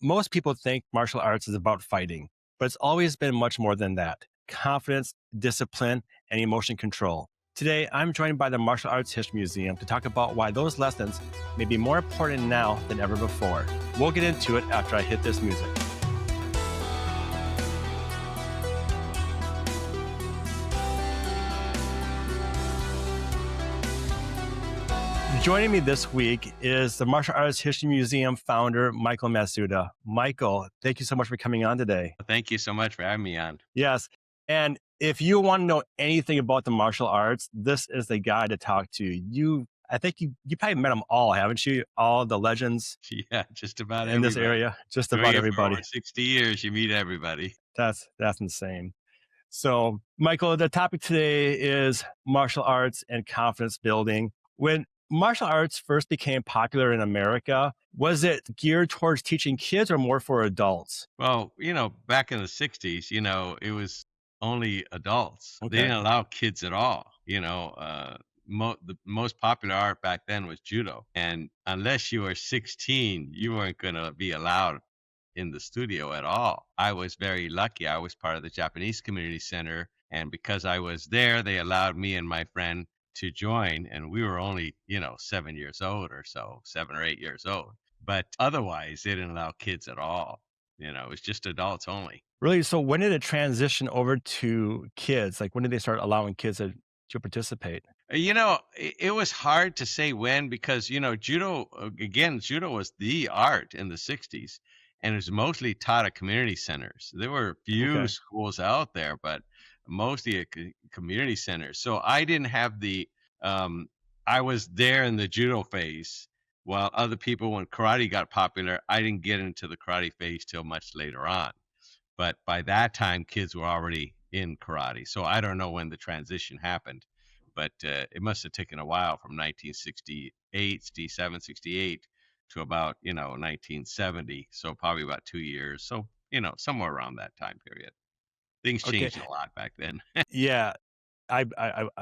Most people think martial arts is about fighting, but it's always been much more than that: confidence, discipline, and emotion control. Today, I'm joined by the Martial Arts History Museum to talk about why those lessons may be more important now than ever before. We'll get into it after I hit this music. Joining me this week is the Martial Arts History Museum founder, Michael Matsuda. Michael, thank you so much for coming on today. Thank you so much for having me on. Yes. And if you want to know anything about the martial arts, this is the guy to talk to. I think you probably met them all, haven't you? All the legends Yeah, just about in this everybody. area, just Doing about it for everybody. over 60 years, you meet everybody. That's insane. So, Michael, the topic today is martial arts and confidence building. When martial arts first became popular in America, was it geared towards teaching kids or more for adults? Well, back in the 60s, it was only adults. They Okay. didn't allow kids at all. The most popular art back then was judo. And unless you were 16, you weren't going to be allowed in the studio at all. I was very lucky. I was part of the Japanese Community Center. And because I was there, they allowed me and my friend to join. And we were only, 7 years old or so, 7 or 8 years old. But otherwise, they didn't allow kids at all. It was just adults only. Really? So when did it transition over to kids? Like when did they start allowing kids to participate? It was hard to say when because, judo was the art in the 60s and it was mostly taught at community centers. There were a few Okay. schools out there, but mostly at community centers. So I didn't have um, I was there in the judo phase while other people, when karate got popular, I didn't get into the karate phase till much later on. But by that time, kids were already in karate. So I don't know when the transition happened, but it must have taken a while from 1968, 67, 68 to about, 1970. So probably about 2 years. So, somewhere around that time period. Things Okay. changed a lot back then. Yeah. I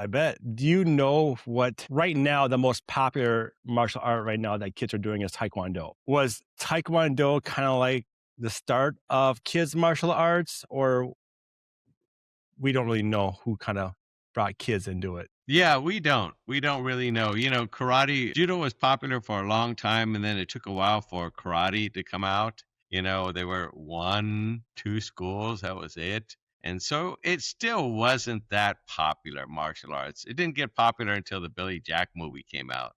bet. Do you know what right now the most popular martial art right now that kids are doing is Taekwondo? Was Taekwondo kind of like the start of kids martial arts, or we don't really know who kind of brought kids into it? Yeah, we don't. We don't really know. Karate, judo was popular for a long time, and then it took a while for karate to come out. There were one, two schools, that was it. And so it still wasn't that popular, martial arts. It didn't get popular until the Billy Jack movie came out.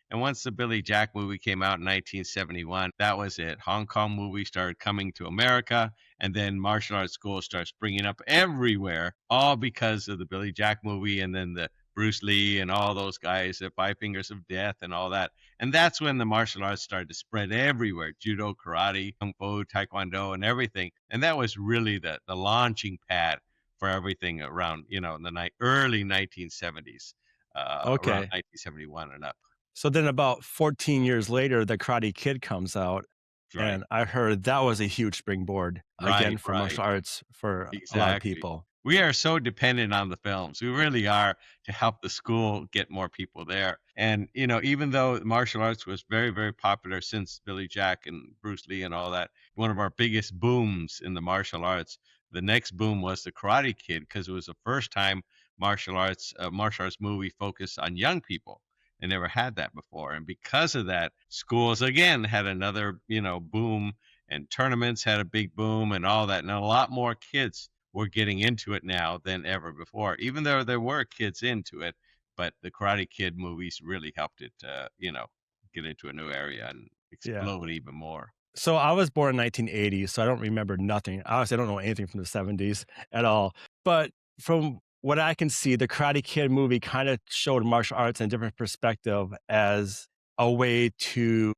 And once the Billy Jack movie came out in 1971, that was it. Hong Kong movies started coming to America, and then martial arts schools start springing up everywhere, all because of the Billy Jack movie and then the Bruce Lee and all those guys, the Five Fingers of Death and all that. And that's when the martial arts started to spread everywhere: judo, karate, kung fu, taekwondo, and everything. And that was really the launching pad for everything around, in the early 1970s, around Okay. 1971 and up. So then about 14 years later, the Karate Kid comes out. Right, And I heard that was a huge springboard again right, for right. martial arts for a lot of Exactly. people. We are so dependent on the films. We really are, to help the school get more people there. And, even though martial arts was very, very popular since Billy Jack and Bruce Lee and all that, one of our biggest booms in the martial arts, the next boom was the Karate Kid, because it was the first time martial arts movie focused on young people. They never had that before. And because of that, schools again had another, boom, and tournaments had a big boom and all that. And a lot more kids were getting into it now than ever before, even though there were kids into it. But the Karate Kid movies really helped it, get into a new area and Yeah. explode even more. So I was born in 1980, so I don't remember nothing. Honestly, I don't know anything from the 70s at all. But from what I can see, the Karate Kid movie kind of showed martial arts in a different perspective as a way to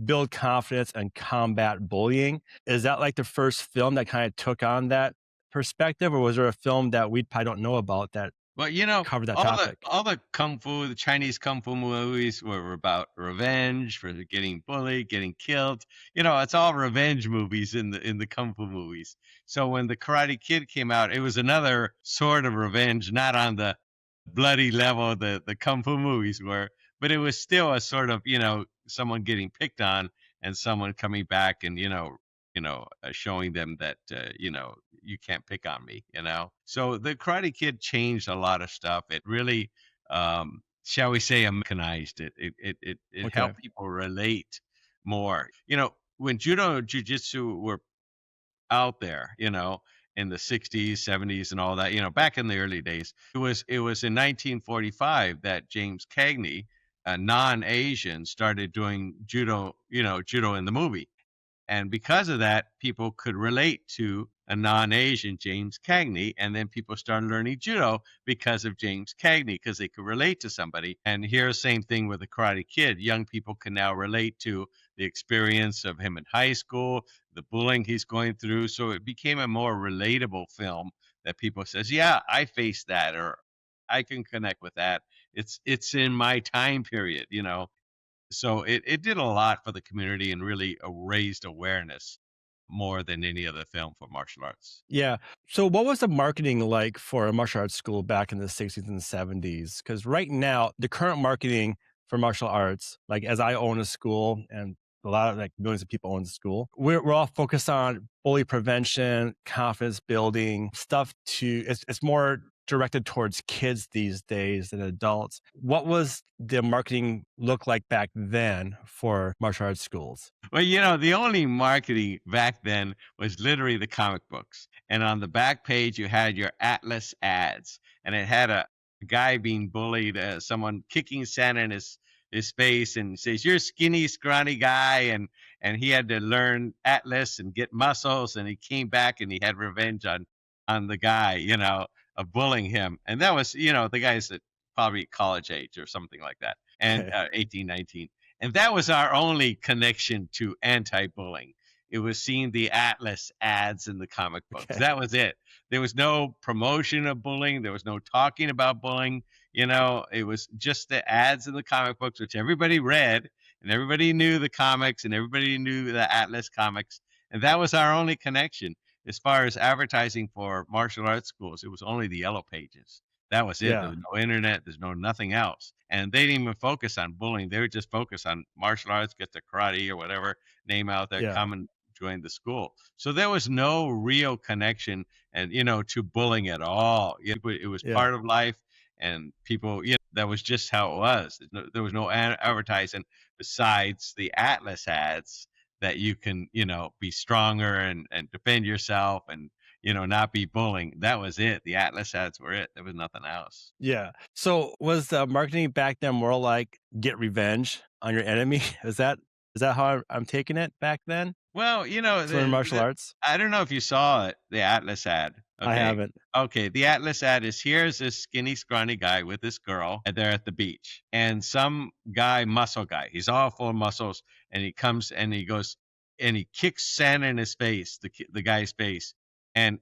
build confidence and combat bullying. Is that like the first film that kind of took on that perspective, or was there a film that we probably don't know about that But covered that all the topic? all the kung fu, the Chinese kung fu movies were about revenge for getting bullied, getting killed. It's all revenge movies in the kung fu movies. So when the Karate Kid came out, it was another sort of revenge, not on the bloody level the kung fu movies were, but it was still a sort of, someone getting picked on and someone coming back and, showing them that, you can't pick on me, So the Karate Kid changed a lot of stuff. It really, shall we say, Americanized it. It Okay. helped people relate more. When judo and jujitsu were out there, in the 60s, 70s and all that, back in the early days. It was in 1945 that James Cagney, a non-Asian, started doing judo in the movie. And because of that, people could relate to a non-Asian James Cagney, and then people started learning judo because of James Cagney because they could relate to somebody. And here's same thing with the Karate Kid. Young people can now relate to the experience of him in high school, the bullying he's going through. So it became a more relatable film that people says, "Yeah, I faced that," or "I can connect with that. It's in my time period." So it did a lot for the community and really raised awareness more than any other film for martial arts. Yeah. So what was the marketing like for a martial arts school back in the 60s and 70s? Because right now, the current marketing for martial arts, like as I own a school and a lot of like millions of people own the school, we're all focused on bully prevention, confidence building, stuff it's more directed towards kids these days than adults. What was the marketing look like back then for martial arts schools? Well, the only marketing back then was literally the comic books. And on the back page, you had your Atlas ads, and it had a guy being bullied, someone kicking sand in his face, and says, "You're a skinny, scrawny guy," and he had to learn Atlas and get muscles, and he came back and he had revenge on the guy, of bullying him, and that was, the guy's at probably college age or something like that, and Okay. 18, 19. And that was our only connection to anti-bullying. It was seeing the Atlas ads in the comic books. Okay. That was it. There was no promotion of bullying. There was no talking about bullying. It was just the ads in the comic books, which everybody read, and everybody knew the comics, and everybody knew the Atlas comics. And that was our only connection. As far as advertising for martial arts schools, it was only the yellow pages. That was it. There Yeah. was no internet. There's no nothing else. And they didn't even focus on bullying. They would just focus on martial arts, get the karate or whatever name out there, Yeah. come and join the school. So there was no real connection and to bullying at all. It was Yeah. part of life, and people, that was just how it was. There was no advertising besides the Atlas ads that you can, be stronger and defend yourself and not be bullying. That was it. The Atlas ads were it. There was nothing else. Yeah. So was the marketing back then more like get revenge on your enemy? Is that how I'm taking it back then Well, to learn martial arts? I don't know if you saw it, the Atlas ad. I Okay. haven't. Okay. The Atlas ad is here's this skinny, scrawny guy with this girl, and they're at the beach. And some guy, muscle guy, he's all full of muscles, and he comes and he goes and he kicks sand in his face, the guy's face. And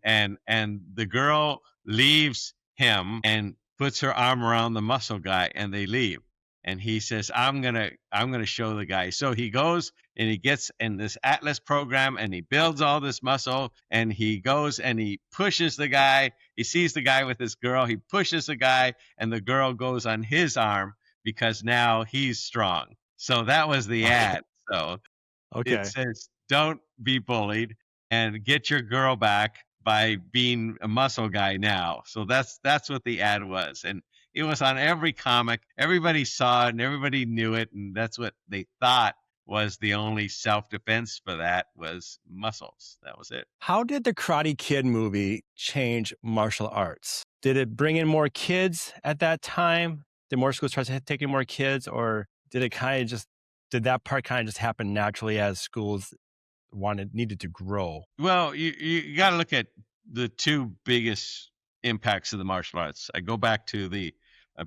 the girl leaves him and puts her arm around the muscle guy and they leave. And he says, I'm gonna show the guy. So he goes and he gets in this Atlas program and he builds all this muscle and he goes and he pushes the guy. He sees the guy with this girl. He pushes the guy and the girl goes on his arm because now he's strong. So that was the Okay. ad. So it Okay. says, "Don't be bullied and get your girl back by being a muscle guy now." So that's what the ad was, and it was on every comic. Everybody saw it and everybody knew it, and that's what they thought was the only self-defense for that was muscles. That was it. How did the Karate Kid movie change martial arts? Did it bring in more kids at that time? Did more schools start taking more kids, or did that part kind of just happen naturally as schools needed to grow? Well, you got to look at the two biggest impacts of the martial arts. I go back to the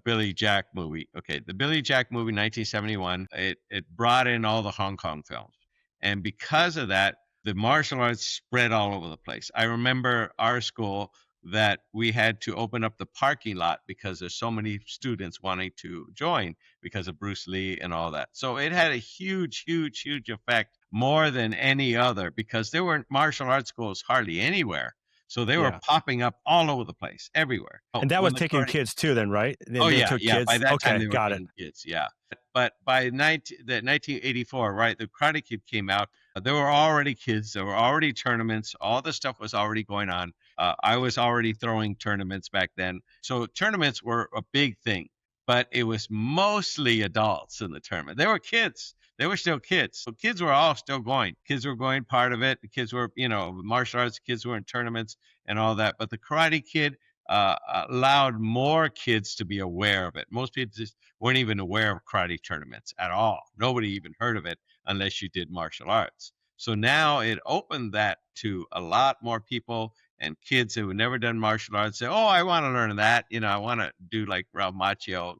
Billy Jack movie. Okay, the Billy Jack movie, 1971. It brought in all the Hong Kong films, and because of that, the martial arts spread all over the place. I remember our school that we had to open up the parking lot because there's so many students wanting to join because of Bruce Lee and all that. So it had a huge, huge, huge effect more than any other because there weren't martial arts schools hardly anywhere. So they were Yeah. popping up all over the place, everywhere. Oh, And that when was the taking karate, kids too then, right? oh They yeah, took yeah. By kids? that time Okay, they were got it. taking kids, yeah. But by 1984, right, the Karate Kid came out. There were already kids, there were already tournaments, all the stuff was already going on. I was already throwing tournaments back then. So tournaments were a big thing, but it was mostly adults in the tournament. There were kids. They were still kids. So kids were all still going. Kids were going part of it. The kids were, martial arts kids were in tournaments and all that. But the Karate Kid allowed more kids to be aware of it. Most people just weren't even aware of karate tournaments at all. Nobody even heard of it unless you did martial arts. So now it opened that to a lot more people and kids who have never done martial arts say, "Oh, I want to learn that. I want to do like Ralph Macchio.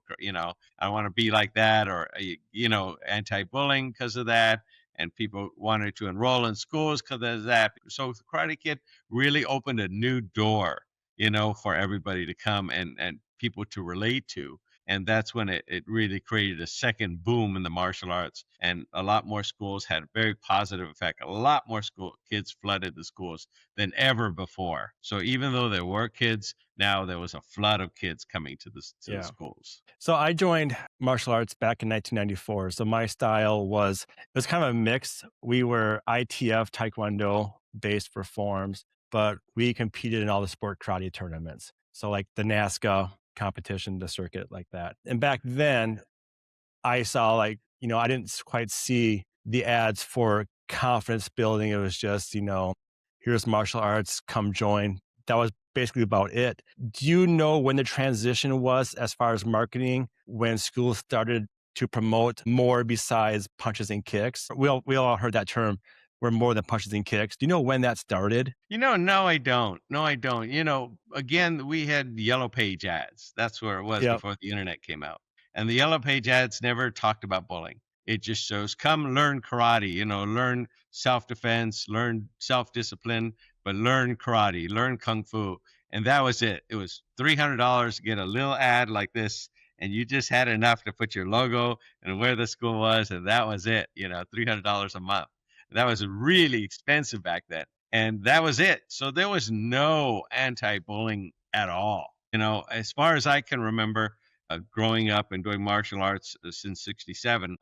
I want to be like that, or anti-bullying because of that." And people wanted to enroll in schools because of that. So the Karate Kid really opened a new door, for everybody to come and people to relate to. And that's when it really created a second boom in the martial arts. And a lot more schools had a very positive effect. A lot more school kids flooded the schools than ever before. So even though there were kids, now there was a flood of kids coming to the Yeah. schools. So I joined martial arts back in 1994. So my style was kind of a mix. We were ITF Taekwondo based for forms, but we competed in all the sport karate tournaments. So like the NASCA competition, the circuit like that. And back then I saw like, I didn't quite see the ads for confidence building. It was just, here's martial arts, come join. That was basically about it. Do you know when the transition was as far as marketing, when schools started to promote more besides punches and kicks? We all heard that term. We're more than punches and kicks. Do you know when that started? No, I don't. No, I don't. Again, we had yellow page ads. That's where it was Yep. before the internet came out. And the yellow page ads never talked about bullying. It just shows, come learn karate, learn self defense, learn self discipline, but learn karate, learn kung fu. And that was it. It was $300 to get a little ad like this. And you just had enough to put your logo and where the school was. And that was it, $300 a month. That was really expensive back then, and that was it. So there was no anti-bullying at all. As far as I can remember, growing up and doing martial arts since '67,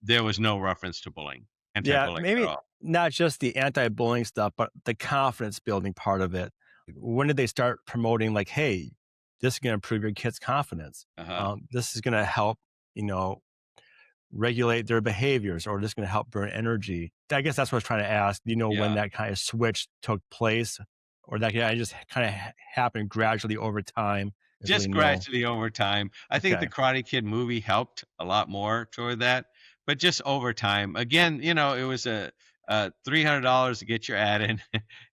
there was no reference to bullying, Yeah, anti-bullying at maybe all. not just the anti-bullying stuff, but the confidence building part of it. When did they start promoting like, hey, this is going to improve your kid's confidence? Uh-huh. This is going to help, you know, regulate their behaviors, or this is going to help burn energy. I guess that's what I was trying to ask. Do you know when Yeah. that kind of switch took place, or that kind of just kind of happened gradually over time? There's really Just no. gradually over time. I think the Okay. Karate Kid movie helped a lot more toward that, but just over time. Again, it was a $300 to get your ad in,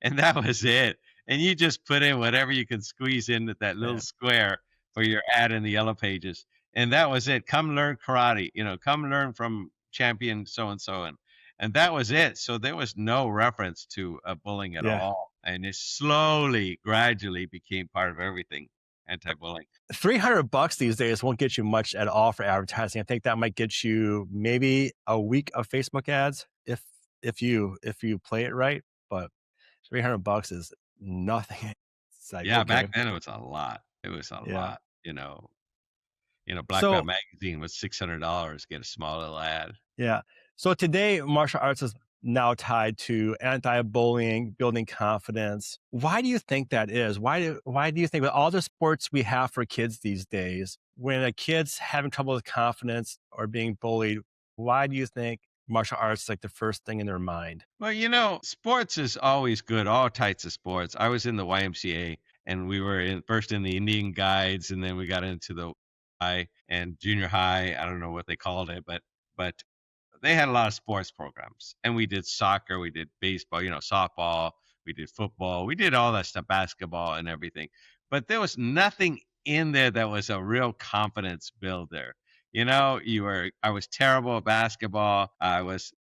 and that was it. And you just put in whatever you can squeeze in at that little Yeah. square for your ad in the yellow pages, and that was it. Come learn karate, come learn from champion so and so, and that was it. So there was no reference to bullying at Yeah. all, and it slowly, gradually became part of everything. Anti-bullying. $300 these days won't get you much at all for advertising. I think that might get you maybe a week of Facebook ads if you play it right. But $300 is nothing. It's like, Yeah, okay, back then it was a lot. It was a yeah. lot, Black Belt So Magazine was $600 to get a small little ad. yeah. So today martial arts is now tied to anti-bullying, building confidence. Why do you think that is? Why do you think with all the sports we have for kids these days, when a kid's having trouble with confidence or being bullied, why do you think martial arts is like the first thing in their mind? Well, sports is always good, all types of sports. I was in the YMCA and we were first in the Indian Guides and then we got into the high and junior high. I don't know what they called it, but they had a lot of sports programs. And we did soccer, we did baseball, softball, we did football, we did all that stuff, basketball and everything. But there was nothing in there that was a real confidence builder. I was terrible at basketball. I was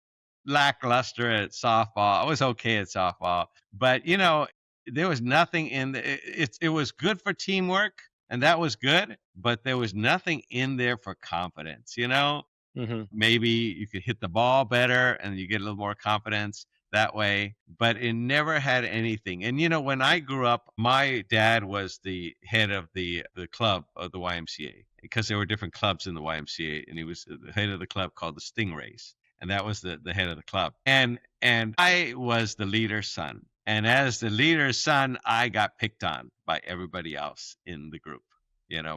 lackluster at softball. I was okay at softball, but there was nothing in the, it was good for teamwork and that was good, but there was nothing in there for confidence. Hmm. Maybe you could hit the ball better and you get a little more confidence that way, but it never had anything. And when I grew up, my dad was the head of the club of the YMCA because there were different clubs in the YMCA, and he was the head of the club called the Stingrays. and that was the head of the club. And I was the leader's son. And as the leader's son, I got picked on by everybody else in the group,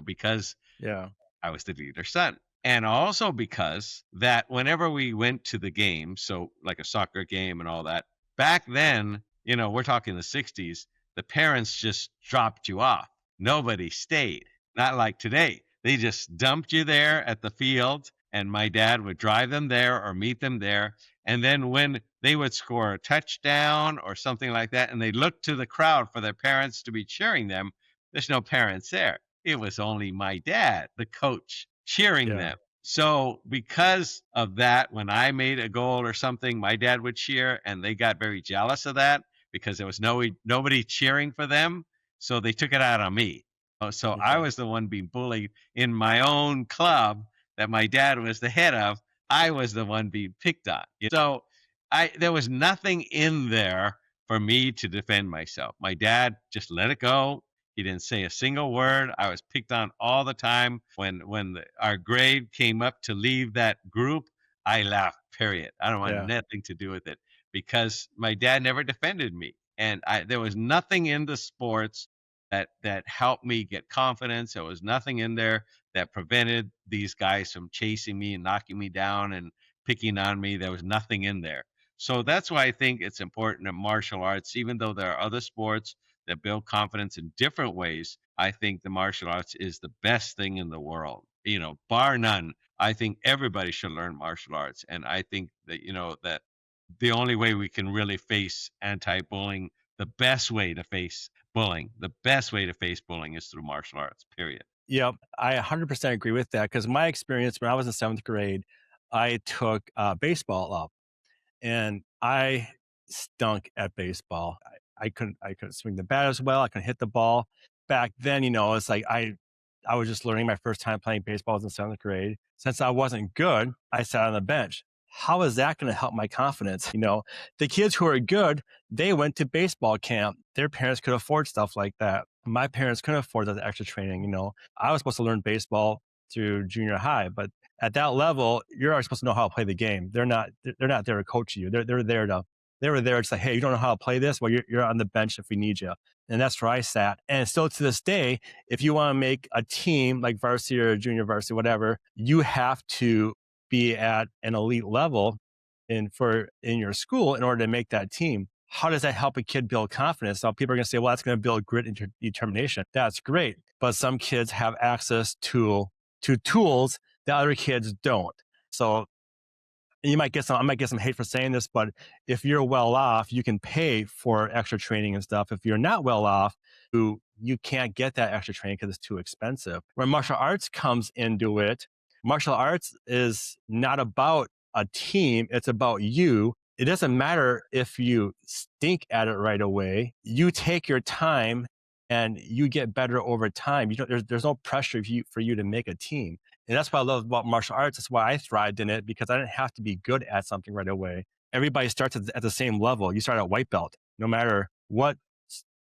because Yeah. I was the leader's son. And also because that whenever we went to the game, so like a soccer game and all that, back then, we're talking the 60s, the parents just dropped you off. Nobody stayed. Not like today. They just dumped you there at the field, and my dad would drive them there or meet them there. And then when they would score a touchdown or something like that, and they looked to the crowd for their parents to be cheering them, there's no parents there. It was only my dad, the coach, cheering Yeah. them. So because of that, when I made a goal or something, my dad would cheer, and they got very jealous of that because there was nobody cheering for them. So they took it out on me. So I Okay. was the one being bullied in my own club that my dad was the head of. I was the one being picked on. So I there was nothing in there for me to defend myself. My dad just let it go. He didn't say a single word. I was picked on all the time. When our grade came up to leave that group, I laughed. Period. I don't want Yeah. nothing to do with it because my dad never defended me, and there was nothing in the sports that helped me get confidence. There was nothing in there that prevented these guys from chasing me and knocking me down and picking on me. There was nothing in there. So that's why I think it's important in martial arts, even though there are other sports that build confidence in different ways. I think the martial arts is the best thing in the world, bar none. I think everybody should learn martial arts. And I think that, that the only way we can really face anti bullying, the best way to face bullying is through martial arts, period. Yep, I 100% agree with that because my experience when I was in 7th grade, I took, baseball up, and I stunk at baseball. I couldn't swing the bat as well, I couldn't hit the ball. Back then, it's like I was just learning my first time playing baseball was in 7th grade. Since I wasn't good, I sat on the bench. How is that gonna help my confidence? The kids who are good, they went to baseball camp. Their parents could afford stuff like that. My parents couldn't afford that extra training. I was supposed to learn baseball through junior high, but at that level, you're already supposed to know how to play the game. They're not there to coach you. They were there to say, hey, you don't know how to play this? Well, you're on the bench if we need you. And that's where I sat. And still to this day, if you want to make a team like varsity or junior varsity, whatever, you have to be at an elite level in your school in order to make that team. How does that help a kid build confidence? Now, people are going to say, well, that's going to build grit and determination. That's great. But some kids have access to tools that other kids don't. So I might get some hate for saying this, but if you're well off, you can pay for extra training and stuff. If you're not well off, you can't get that extra training because it's too expensive. When martial arts comes into it, martial arts is not about a team. It's about you. It doesn't matter if you stink at it right away. You take your time and you get better over time. There's no pressure for you to make a team. And that's what I love about martial arts. That's why I thrived in it because I didn't have to be good at something right away. Everybody starts at the same level. You start at white belt, no matter what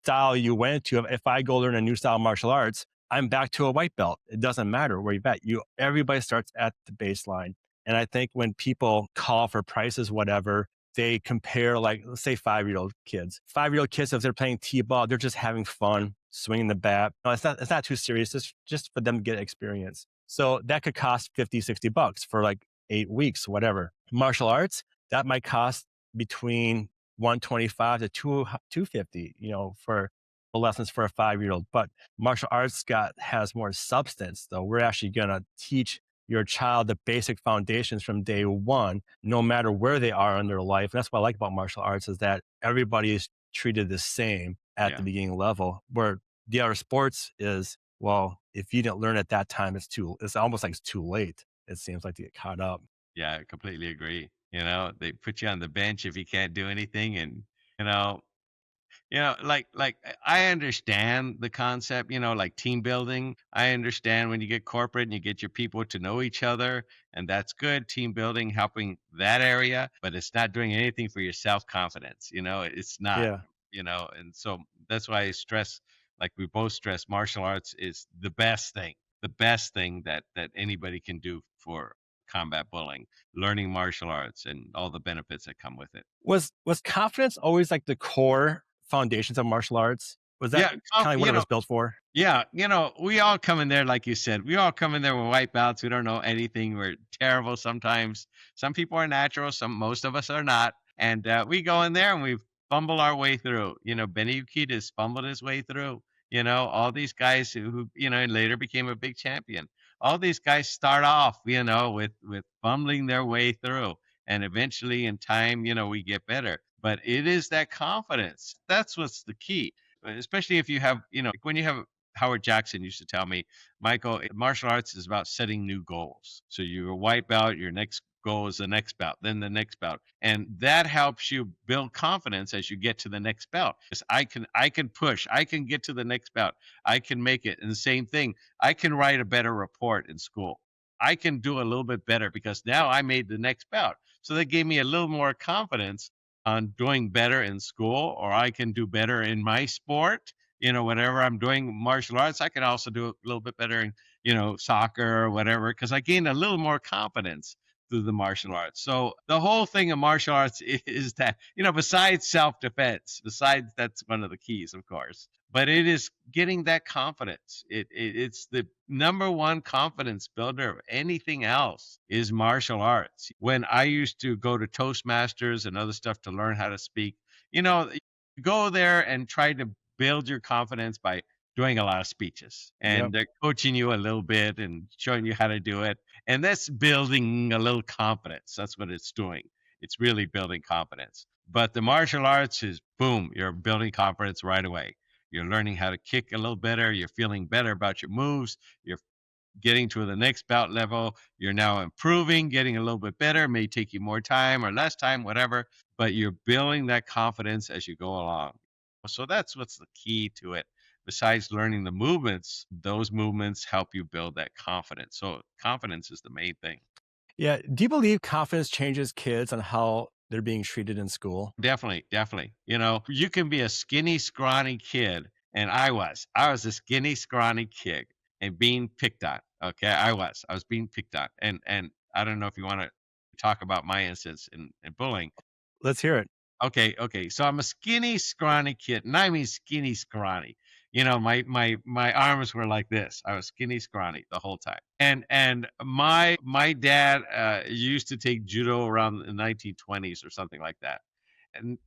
style you went to. If I go learn a new style of martial arts, I'm back to a white belt. It doesn't matter where you're at. Everybody starts at the baseline. And I think when people call for prices, whatever, they compare, like, let's say 5-year-old kids. 5-year-old kids, if they're playing T-ball, they're just having fun, swinging the bat. No, it's not too serious. It's just for them to get experience. So that could cost 50, $60 for like 8 weeks, whatever. Martial arts, that might cost between 125 to 250, for the lessons for a 5-year-old. But martial arts has more substance, though. We're actually going to teach your child the basic foundations from day one, no matter where they are in their life. And that's what I like about martial arts is that everybody is treated the same at the Yeah. beginning level, where the other sports is, well, if you didn't learn at that time, it's almost like it's too late. It seems like to get caught up. Yeah, I completely agree. They put you on the bench if you can't do anything, and you know, like I understand the concept, like team building. I understand when you get corporate and you get your people to know each other, and that's good. Team building, helping that area, but it's not doing anything for your self confidence. It's not. Yeah. And so that's why I stress, like we both stress, martial arts is the best thing that anybody can do for combat bullying, learning martial arts, and all the benefits that come with it. Was confidence always like the core foundations of martial arts? Was that Yeah, kind of like what it was built for? yeah, we all come in there, like you said, we all come in there with white belts. We don't know anything. We're terrible sometimes. Some people are natural. Most of us are not. And we go in there and we fumble our way through. Benny Urquidez fumbled his way through. All these guys who later became a big champion. All these guys start off, with fumbling their way through. And eventually in time, we get better. But it is that confidence. That's what's the key, especially if you have, like when you have Howard Jackson used to tell me, Michael, martial arts is about setting new goals. So you're a white belt, your next goal is the next belt, then the next belt. And that helps you build confidence as you get to the next belt. Because I can push, I can get to the next belt, I can make it. And the same thing, I can write a better report in school. I can do a little bit better because now I made the next belt. So that gave me a little more confidence on doing better in school, or I can do better in my sport. Whatever I'm doing martial arts, I can also do a little bit better in, soccer or whatever, because I gain a little more confidence through the martial arts. So the whole thing of martial arts is that, besides self-defense, besides that's one of the keys, of course, but it is getting that confidence. It's the number one confidence builder of anything else is martial arts. When I used to go to Toastmasters and other stuff to learn how to speak, you know, go there and try to build your confidence by doing a lot of speeches, Yep. and they're coaching you a little bit and showing you how to do it. And that's building a little confidence. That's what it's doing. It's really building confidence. But the martial arts is boom, you're building confidence right away. You're learning how to kick a little better. You're feeling better about your moves. You're getting to the next bout level. You're now improving, getting a little bit better. May take you more time or less time, whatever, but you're building that confidence as you go along. So that's what's the key to it. Besides learning the movements, those movements help you build that confidence. So confidence is the main thing. Yeah. Do you believe confidence changes kids on how they're being treated in school? Definitely, definitely. You can be a skinny, scrawny kid, and I was a skinny, scrawny kid and being picked on. Okay, I was being picked on, and I don't know if you want to talk about my instance in bullying. Let's hear it. Okay, okay. So I'm a skinny, scrawny kid, and I mean skinny, scrawny. My arms were like this. I was skinny, scrawny the whole time. And my dad used to take judo around the 1920s or something like that.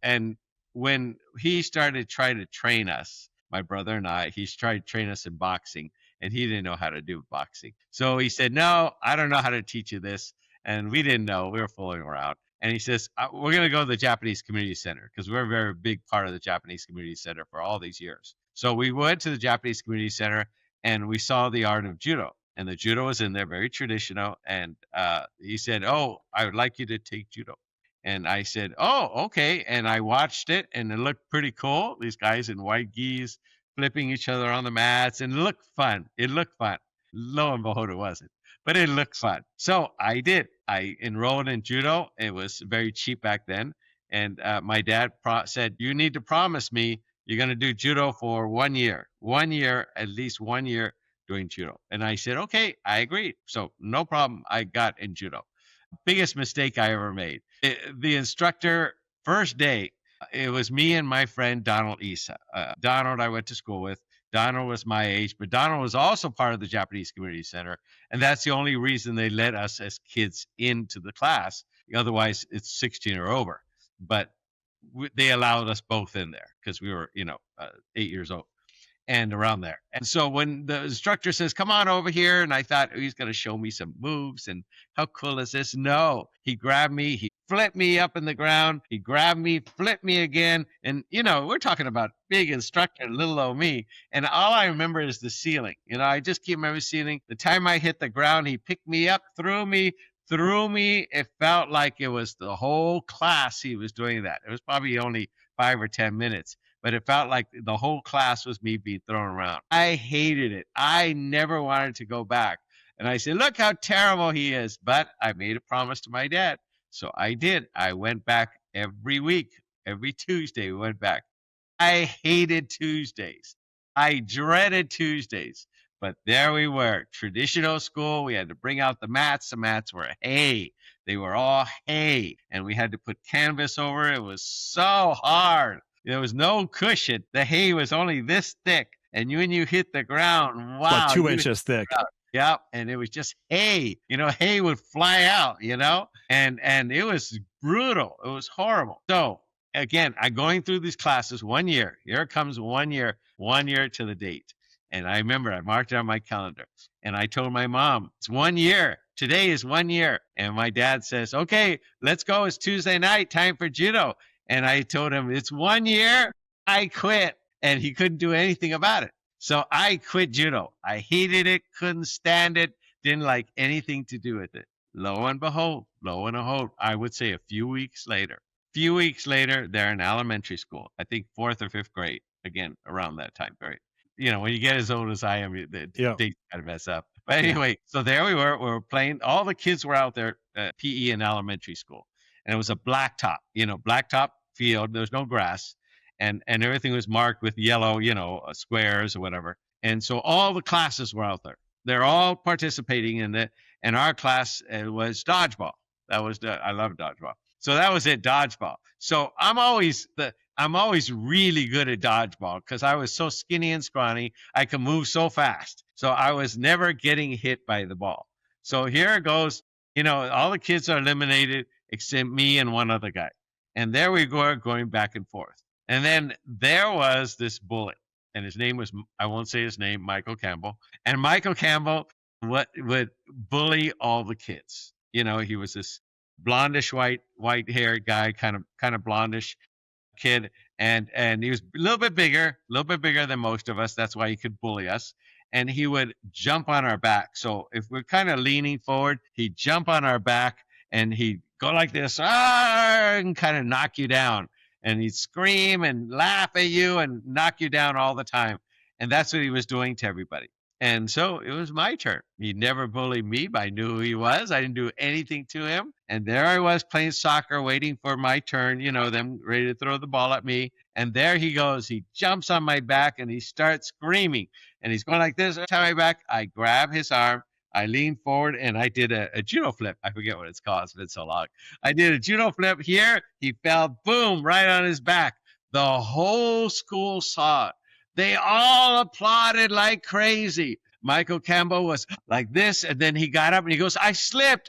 And when he started trying to train us, my brother and I, he tried to train us in boxing, and he didn't know how to do boxing. So he said, "No, I don't know how to teach you this." And we didn't know. We were fooling around. And he says, "We're going to go to the Japanese Community Center because we're a very big part of the Japanese Community Center for all these years." So we went to the Japanese Community Center and we saw the art of judo. And the judo was in there, very traditional. And he said, "Oh, I would like you to take judo." And I said, "Oh, okay." And I watched it and it looked pretty cool. These guys in white gis flipping each other on the mats, and it looked fun. It looked fun. Lo and behold, it wasn't, but it looked fun. So I did. I enrolled in judo. It was very cheap back then. And my dad said, "You need to promise me you're going to do judo for 1 year, 1 year, at least 1 year doing judo." And I said, "Okay, I agreed." So no problem. I got in judo. Biggest mistake I ever made. The instructor, first day, it was me and my friend Donald Isa. Donald, I went to school with. Donald was my age, but Donald was also part of the Japanese Community Center. And that's the only reason they let us as kids into the class. Otherwise, it's 16 or over. But they allowed us both in there because we were, 8 years old and around there. And so when the instructor says, "Come on over here," and I thought, oh, he's going to show me some moves and how cool is this? No, he grabbed me, he flipped me up in the ground, he grabbed me, flipped me again. And, we're talking about big instructor, little old me. And all I remember is the ceiling. I just keep remember ceiling. The time I hit the ground, he picked me up, threw me, threw me. It felt like it was the whole class he was doing that. It was probably only 5 or 10 minutes, but it felt like the whole class was me being thrown around. I hated it. I never wanted to go back. And I said, "Look how terrible he is." But I made a promise to my dad. So I did. I went back every week. Every Tuesday, we went back. I hated Tuesdays. I dreaded Tuesdays. But there we were, traditional school. We had to bring out the mats. The mats were hay. They were all hay, and we had to put canvas over it. It was so hard. There was no cushion. The hay was only this thick, and when you hit the ground, It's about wow, two you hit inches the thick. ground. Yep, and it was just hay. Hay would fly out, and it was brutal. It was horrible. So again, I going through these classes 1 year. Here comes 1 year to the date. And I remember I marked it on my calendar and I told my mom, it's 1 year. Today is 1 year. And my dad says, okay, let's go. It's Tuesday night, time for judo. And I told him, it's 1 year. I quit. And he couldn't do anything about it. So I quit judo. I hated it, couldn't stand it, didn't like anything to do with it. Lo and behold, I would say a few weeks later, they're in elementary school. I think fourth or fifth grade, again, around that time period. When you get as old as I am, the Yeah. dates kind of mess up. But Yeah. anyway, so there we were playing. All the kids were out there, PE in elementary school. And it was a blacktop field. There was no grass. And everything was marked with yellow, squares or whatever. And so all the classes were out there. They're all participating in it. And our class was dodgeball. I love dodgeball. So that was it, dodgeball. So I'm always really good at dodgeball because I was so skinny and scrawny. I could move so fast. So I was never getting hit by the ball. So here it goes. All the kids are eliminated except me and one other guy. And there we go, going back and forth. And then there was this bully, and his name was, I won't say his name, Michael Campbell. And Michael Campbell would bully all the kids. He was this blondish white haired guy, kind of blondish kid, and he was a little bit bigger than most of us. That's why he could bully us. And he would jump on our back. So if we're kind of leaning forward, he'd jump on our back and he'd go like this, and kind of knock you down. And he'd scream and laugh at you and knock you down all the time. And that's what he was doing to everybody. And so it was my turn. He never bullied me, but I knew who he was. I didn't do anything to him. And there I was playing soccer, waiting for my turn, them ready to throw the ball at me. And there he goes. He jumps on my back and he starts screaming. And he's going like this. Time my back, I grab his arm. I leaned forward and I did a judo flip. I forget what it's called. It's been so long. I did a judo flip here. He fell, boom, right on his back. The whole school saw it. They all applauded like crazy. Michael Campbell was like this, and then he got up and he goes, I slipped.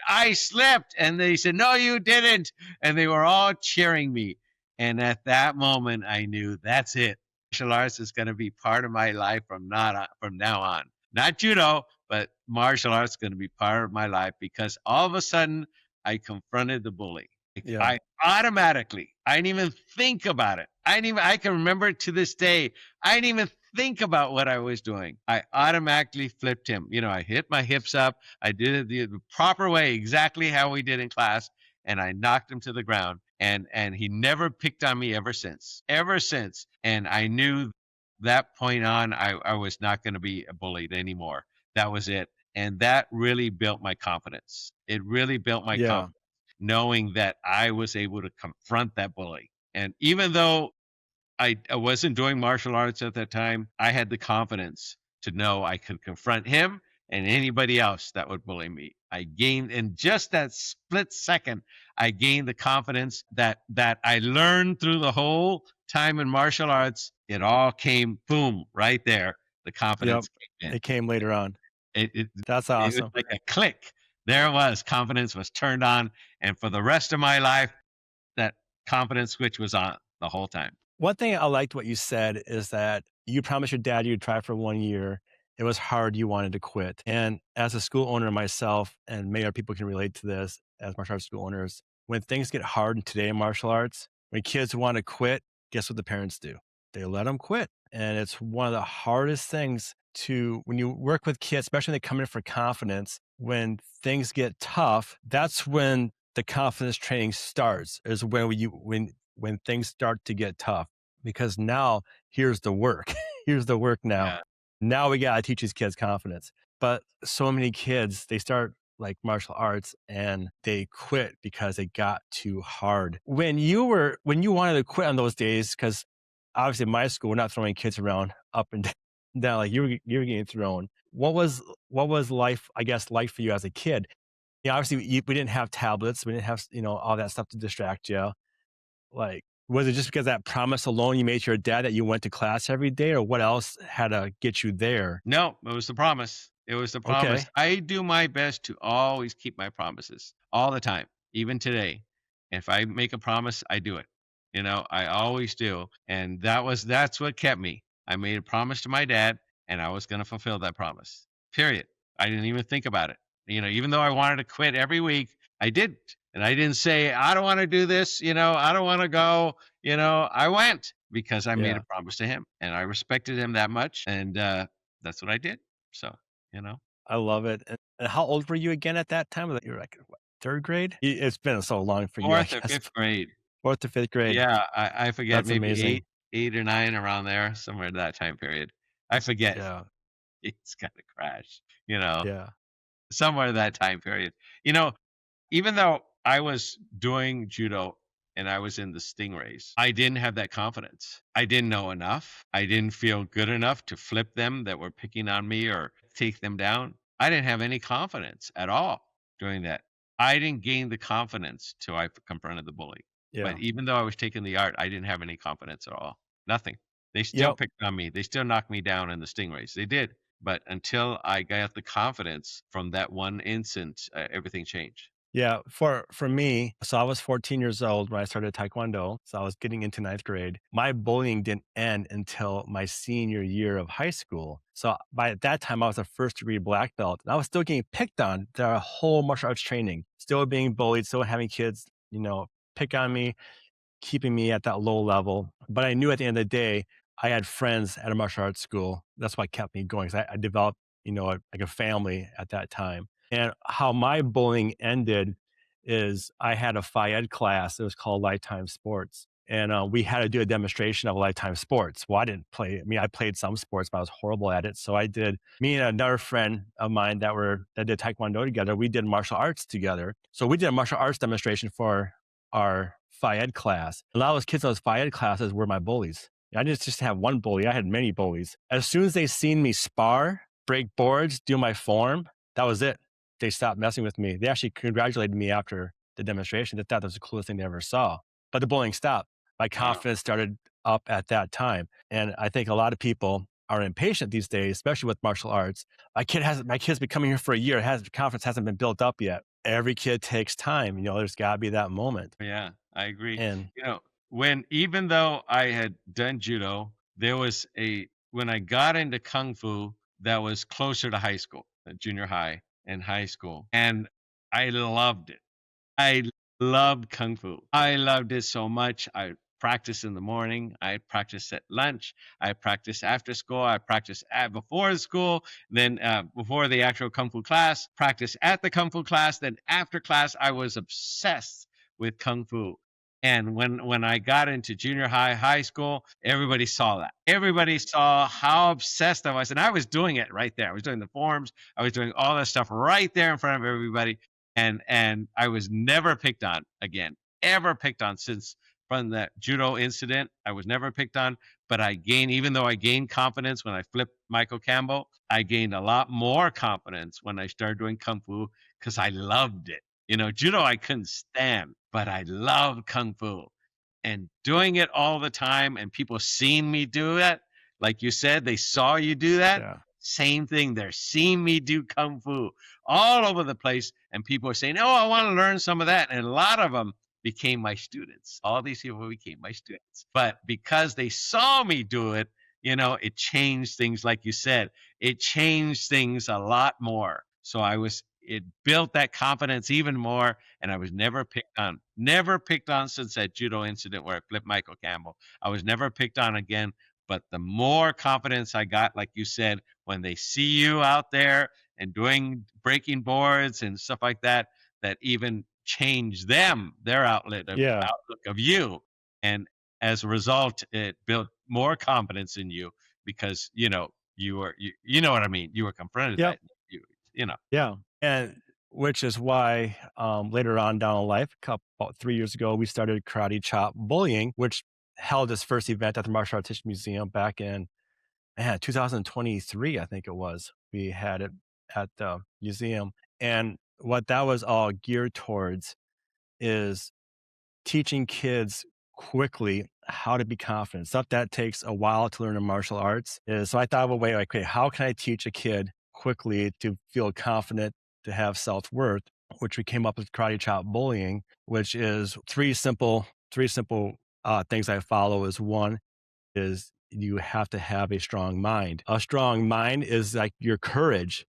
And they said, no, you didn't. And they were all cheering me. And at that moment, I knew that's it. Martial arts is going to be part of my life from now on. Not judo, but martial arts is going to be part of my life because all of a sudden I confronted the bully. Yeah. I automatically, I didn't even think about it. I can remember it to this day. I didn't even think about what I was doing. I automatically flipped him. I hit my hips up. I did it the proper way, exactly how we did in class. And I knocked him to the ground. And he never picked on me ever since. And I knew that point on, I was not going to be bullied anymore. That was it. And that really built my confidence. It really built my Yeah. confidence, knowing that I was able to confront that bully. And even though I wasn't doing martial arts at that time, I had the confidence to know I could confront him and anybody else that would bully me. I gained in just that split second, I gained the confidence that I learned through the whole time in martial arts. It all came boom right there. The Yep. confidence came in. It came later on. It That's was awesome. like a click. There it was. Confidence was turned on, and for the rest of my life, that confidence switch was on the whole time. One thing I liked what you said is that you promised your dad you'd try for 1 year. It was hard. You wanted to quit. And as a school owner myself, and many other people can relate to this as martial arts school owners, when things get hard in today in martial arts, when kids want to quit, guess what the parents do? They let them quit. And it's one of the hardest things when you work with kids, especially when they come in for confidence, when things get tough, that's when the confidence training starts, is when things start to get tough. Because now here's the work. Here's the work now. Yeah. Now we got to teach these kids confidence. But so many kids, they start like martial arts and they quit because it got too hard. When you wanted to quit on those days, because obviously in my school, we're not throwing kids around up and down like you were getting thrown. what was what was life, I guess, like for you as a kid? Yeah, obviously, we didn't have tablets, we didn't have, all that stuff to distract you. Like, was it just because that promise alone you made to your dad that you went to class every day, or what else had to get you there? No, it was the promise. It was the promise. Okay, I do my best to always keep my promises all the time, even today. If I make a promise, I do it. I always do. And that's what kept me. I made a promise to my dad and I was going to fulfill that promise. Period. I didn't even think about it. Even though I wanted to quit every week, I didn't. And I didn't say, I don't want to do this, I don't want to go, I went because I made a yeah, promise to him and I respected him that much. And that's what I did. So, you know, I love it. And how old were you again at that time? You were like, what, 3rd grade? It's been so long for you, I 4th or guess. 5th grade. 4th to 5th grade. Yeah, I forget, That's maybe amazing. 8 or 9 around there, somewhere in that time period. I forget. Yeah, It's kinda crashed, you know, yeah, somewhere in that time period. You know, Even though I was doing judo and I was in the stingrays, I didn't have that confidence. I didn't know enough. I didn't feel good enough to flip them that were picking on me or take them down. I didn't have any confidence at all doing that. I didn't gain the confidence till I confronted the bully. But yeah. even though I was taking the art, I didn't have any confidence at all. Nothing. They still Yep. picked on me. They still knocked me down in the stingrays. They did. But until I got the confidence from that one incident, everything changed. Yeah, for me, so I was 14 years old when I started taekwondo, so I was getting into 9th grade. My bullying didn't end until my senior year of high school. So by that time, I was a first-degree black belt, and I was still getting picked on the whole martial arts training, still being bullied, still having kids, pick on me, keeping me at that low level. But I knew at the end of the day, I had friends at a martial arts school. That's what kept me going. 'Cause I developed, like a family at that time. And how my bullying ended is I had a Phi Ed class. It was called Lifetime Sports. And we had to do a demonstration of Lifetime Sports. Well, I didn't play. I mean, I played some sports, but I was horrible at it. So I did. Me and another friend of mine that did Taekwondo together. We did martial arts together. So we did a martial arts demonstration for our Phi Ed class. A lot of those kids in those Phi Ed classes were my bullies. I didn't just have one bully, I had many bullies. As soon as they seen me spar, break boards, do my form, that was it. They stopped messing with me. They actually congratulated me after the demonstration. They thought that was the coolest thing they ever saw. But the bullying stopped. My Wow. confidence started up at that time. And I think a lot of people are impatient these days, especially with martial arts. My kid's been coming here for a year. Confidence hasn't been built up yet. Every kid takes time. There's got to be that moment. Yeah, I agree. And You know, when even though I had done judo, there was when I got into kung fu that was closer to high school, junior high and high school, and I loved it. I loved kung fu. I loved it so much. I practiced in the morning. I practiced at lunch. I practiced after school. I practiced before school. Then before the actual kung fu class, practiced at the kung fu class. Then after class, I was obsessed with kung fu. And when I got into junior high, high school, everybody saw that. Everybody saw how obsessed I was, and I was doing it right there. I was doing the forms. I was doing all that stuff right there in front of everybody, and I was never picked on again, ever picked on since from that judo incident. I was never picked on, but even though I gained confidence when I flipped Michael Campbell, I gained a lot more confidence when I started doing kung fu because I loved it. Judo I couldn't stand, but I loved kung fu. And doing it all the time and people seeing me do it, like you said, they saw you do that. yeah, Same thing. They're seeing me do kung fu all over the place. And people are saying, oh, I want to learn some of that. And a lot of them became my students. All these people became my students. But because they saw me do it, it changed things, like you said, it changed things a lot more. It built that confidence even more. And I was never picked on since that judo incident where I flipped Michael Campbell. I was never picked on again. But the more confidence I got, like you said, when they see you out there and doing breaking boards and stuff like that, that even change their yeah, outlook of you. And as a result, it built more confidence in you because, you know what I mean? You were confronted yep, that you, you know, yeah. And which is why later on down in life, about 3 years ago, we started Karate Chop Bullying, which held its first event at the Martial Arts Museum back in man, 2023, I think it was. We had it at the museum. And what that was all geared towards is teaching kids quickly how to be confident. Stuff that takes a while to learn in martial arts is so I thought of a way like, okay, how can I teach a kid quickly to feel confident, to have self-worth, which we came up with karate chop bullying, which is three simple things I follow is one is you have to have a strong mind. A strong mind is like your courage.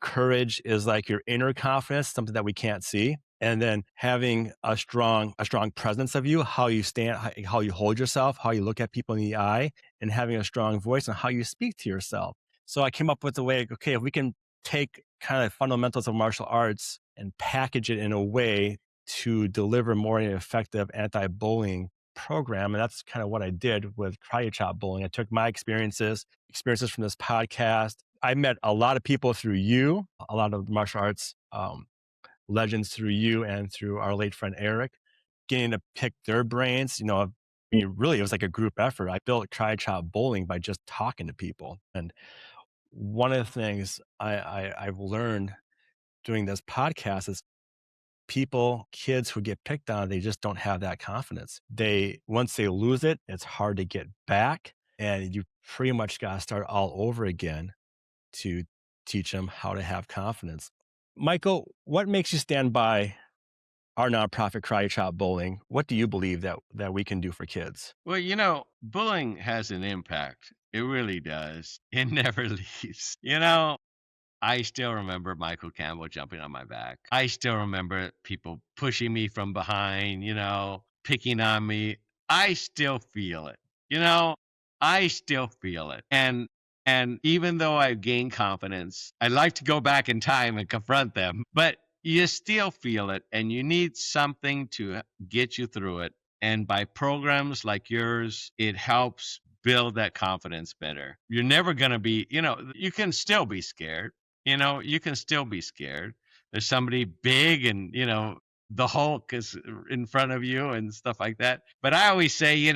Courage is like your inner confidence, something that we can't see. And then having a strong presence of you, how you stand, how you hold yourself, how you look at people in the eye, and having a strong voice and how you speak to yourself. So I came up with a way, okay, if we can take kind of fundamentals of martial arts and package it in a way to deliver more effective anti-bullying program. And that's kind of what I did with karate chop bullying. I took my experiences from this podcast. I met a lot of people through you, a lot of martial arts legends through you and through our late friend Eric, getting to pick their brains. Really, it was like a group effort. I built karate chop bowling by just talking to people. And one of the things I've learned doing this podcast is kids who get picked on, they just don't have that confidence. Once they lose it, it's hard to get back. And you pretty much got to start all over again to teach them how to have confidence. Michael, what makes you stand by our nonprofit Karate Chop Bowling? What do you believe that we can do for kids? Well, bullying has an impact. It really does. It never leaves. I still remember Michael Campbell jumping on my back. I still remember people pushing me from behind, picking on me. I still feel it. You know, I still feel it. And even though I've gained confidence, I like to go back in time and confront them, but you still feel it and you need something to get you through it. And by programs like yours, it helps build that confidence better. You're never going to be, you can still be scared. You can still be scared. There's somebody big and, the Hulk is in front of you and stuff like that. But I always say,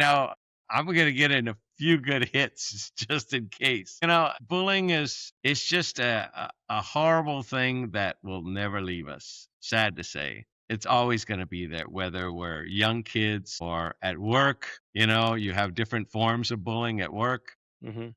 I'm going to get in a few good hits just in case. Bullying it's just a horrible thing that will never leave us. Sad to say. It's always going to be there, whether we're young kids or at work. You have different forms of bullying at work Hmm.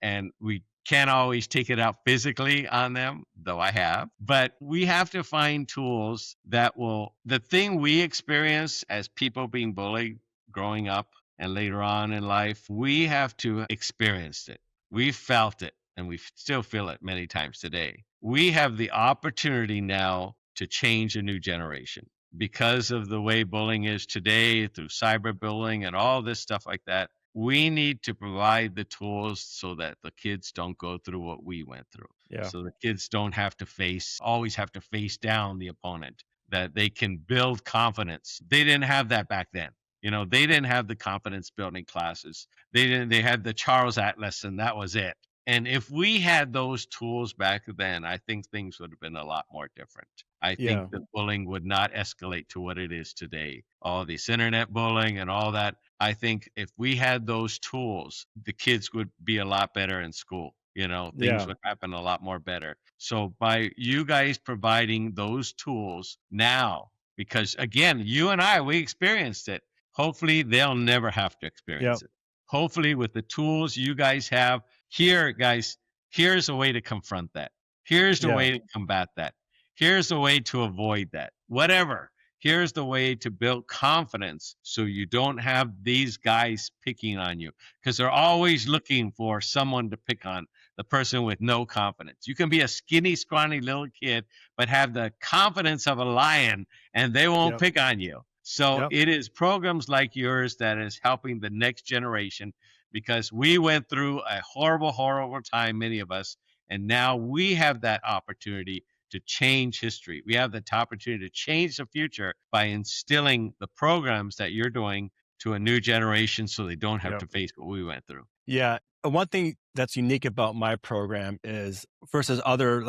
and we can't always take it out physically on them, though I have. But we have to find tools that will the thing we experience as people being bullied growing up and later on in life, we have to experience it. We felt it and we still feel it many times today. We have the opportunity now to change a new generation because of the way bullying is today through cyberbullying and all this stuff like that. We need to provide the tools so that the kids don't go through what we went through. Yeah. So the kids don't always have to face down the opponent, that they can build confidence. They didn't have that back then. They didn't have the confidence building classes. They had the Charles Atlas and that was it. And if we had those tools back then, I think things would have been a lot more different. I think Yeah. that bullying would not escalate to what it is today. All this internet bullying and all that. I think if we had those tools, the kids would be a lot better in school. Things Yeah. would happen a lot more better. So by you guys providing those tools now, because again, you and we experienced it. Hopefully they'll never have to experience Yep. it. Hopefully with the tools you guys have here, guys, here's a way to confront that. Here's the Yeah. way to combat that. Here's the way to avoid that. Whatever. Here's the way to build confidence so you don't have these guys picking on you because they're always looking for someone to pick on, the person with no confidence. You can be a skinny, scrawny little kid, but have the confidence of a lion and they won't Yep. pick on you. So Yep. it is programs like yours that is helping the next generation because we went through a horrible, horrible time, many of us, and now we have that opportunity to change history. We have the opportunity to change the future by instilling the programs that you're doing to a new generation so they don't have Yep. to face what we went through. Yeah. One thing that's unique about my program is versus other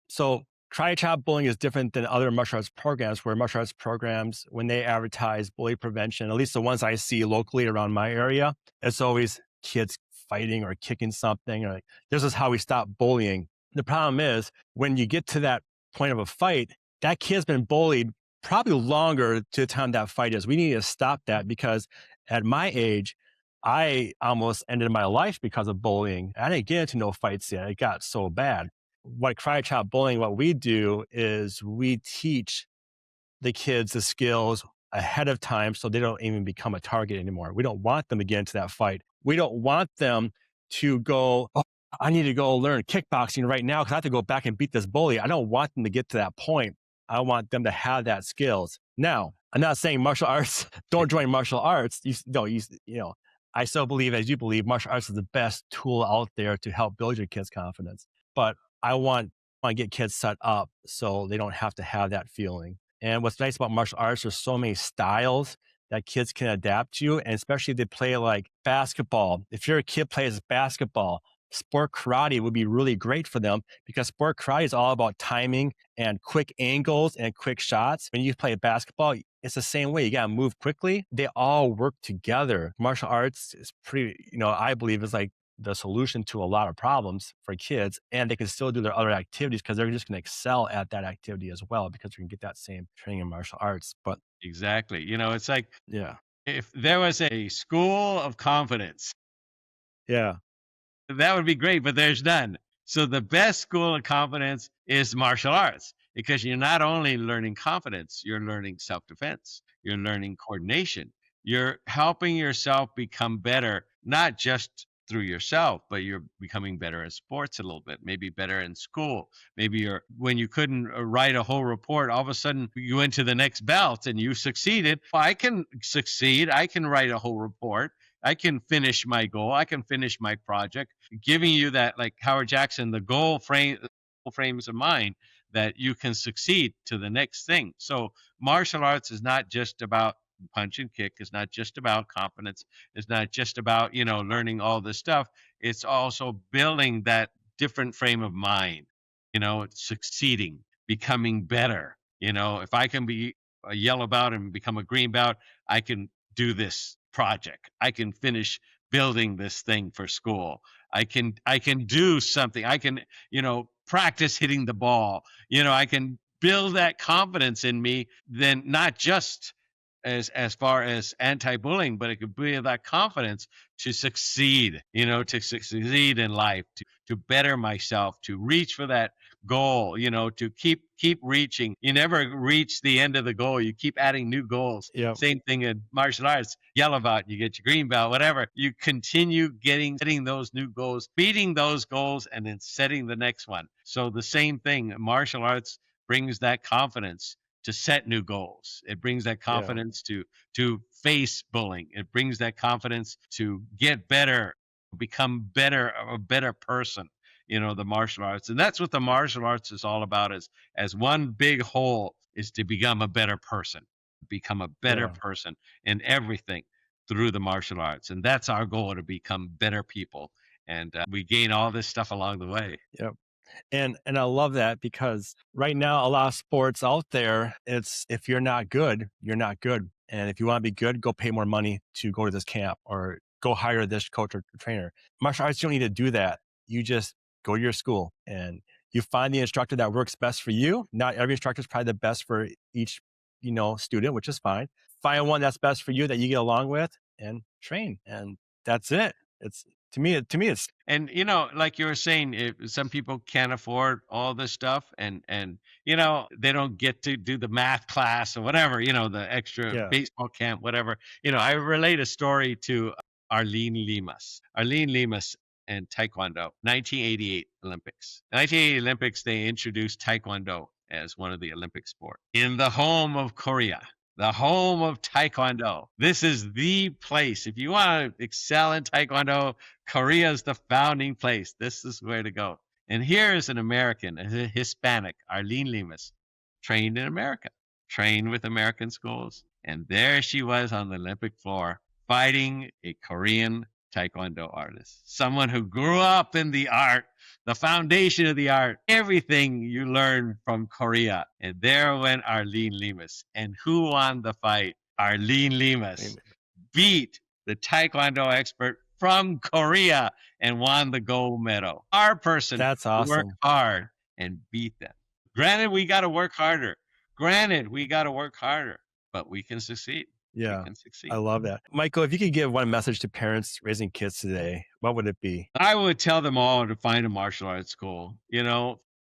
so Karate Chop Bullying is different than other martial arts programs where martial arts programs, when they advertise bully prevention, at least the ones I see locally around my area, it's always kids fighting or kicking something, or like, this is how we stop bullying. The problem is when you get to that point of a fight, that kid's been bullied probably longer to the time that fight is. We need to stop that because at my age, I almost ended my life because of bullying. I didn't get into no fights yet. It got so bad. What Cry Child Bullying, what we do is we teach the kids the skills ahead of time so they don't even become a target anymore. We don't want them to get into that fight. We don't want them to go, oh, I need to go learn kickboxing right now because I have to go back and beat this bully. I don't want them to get to that point. I want them to have that skills. Now, I'm not saying martial arts, don't join martial arts. I still believe, as you believe, martial arts is the best tool out there to help build your kids' confidence. But I want to get kids set up so they don't have to have that feeling. And what's nice about martial arts, there's so many styles that kids can adapt to, and especially if they play like basketball. If your kid plays basketball, sport karate would be really great for them because sport karate is all about timing and quick angles and quick shots. When you play basketball, it's the same way. You got to move quickly. They all work together. Martial arts is pretty, I believe is like the solution to a lot of problems for kids, and they can still do their other activities because they're just going to excel at that activity as well because you can get that same training in martial arts. But Exactly. It's like yeah, if there was a school of confidence, yeah, that would be great, but there's none. So the best school of confidence is martial arts because you're not only learning confidence, you're learning self-defense, you're learning coordination, you're helping yourself become better, not just through yourself, but you're becoming better at sports a little bit, maybe better in school. Maybe you're when you couldn't write a whole report, all of a sudden you went to the next belt and you succeeded. Well, I can succeed. I can write a whole report. I can finish my goal. I can finish my project, giving you that, like Howard Jackson, the frames of mind that you can succeed to the next thing. So martial arts is not just about punch and kick. It's not just about confidence. It's not just about, learning all this stuff. It's also building that different frame of mind, succeeding, becoming better. If I can be a yellow belt and become a green belt, I can do this project. I can finish building this thing for school. I can do something. I can, practice hitting the ball. I can build that confidence in me, then not just as far as anti-bullying, but it could be that confidence to succeed, to succeed in life, to better myself, to reach for that goal, to keep reaching. You never reach the end of the goal. You keep adding new goals. yeah, Same thing in martial arts. Yellow belt, you get your green belt, whatever. You continue setting those new goals, beating those goals, and then setting the next one. So the same thing, martial arts brings that confidence to set new goals. It brings that yeah, confidence to face bullying. It brings that confidence to get better, become a better person. The martial arts, and that's what the martial arts is all about. Is as one big whole is to become a better yeah, person in everything through the martial arts, and that's our goal to become better people. And we gain all this stuff along the way. yeah. And I love that because right now a lot of sports out there, it's if you're not good, you're not good. And if you want to be good, go pay more money to go to this camp or go hire this coach or trainer. Martial arts, you don't need to do that. You just go to your school and you find the instructor that works best for you. Not every instructor is probably the best for each, student, which is fine. Find one that's best for you that you get along with and train. And that's it. It's to me, it's And like you were saying, some people can't afford all this stuff, and they don't get to do the math class or whatever, the extra yeah, baseball camp, whatever. I relate a story to Arlene Limas. Arlene Limas and Taekwondo, 1988 Olympics. 1980 Olympics, they introduced Taekwondo as one of the Olympic sports in the home of Korea, the home of Taekwondo. This is the place. If you want to excel in Taekwondo, Korea is the founding place. This is where to go. And here is an American, a Hispanic, Arlene Limas, trained in America, trained with American schools. And there she was on the Olympic floor fighting a Korean Taekwondo artist, someone who grew up in the art, the foundation of the art, everything you learn from Korea. And there went Arlene Limas. And who won the fight? Arlene Limas amen. beat the Taekwondo expert from Korea and won the gold medal. Our person That's worked awesome. hard and beat them. Granted, we got to work harder. Granted, we got to work harder, but we can succeed. We Yeah. can I succeed. love that. Michael, if you could give one message to parents raising kids today, what would it be? I would tell them all to find a martial arts school.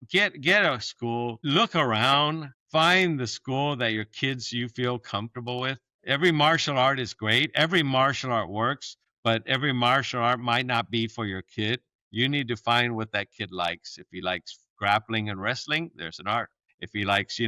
Get a school, look around, find the school that your kids you feel comfortable with. Every martial art is great. Every martial art works, but every martial art might not be for your kid. You need to find what that kid likes. If he likes grappling and wrestling, there's an art. If he likes,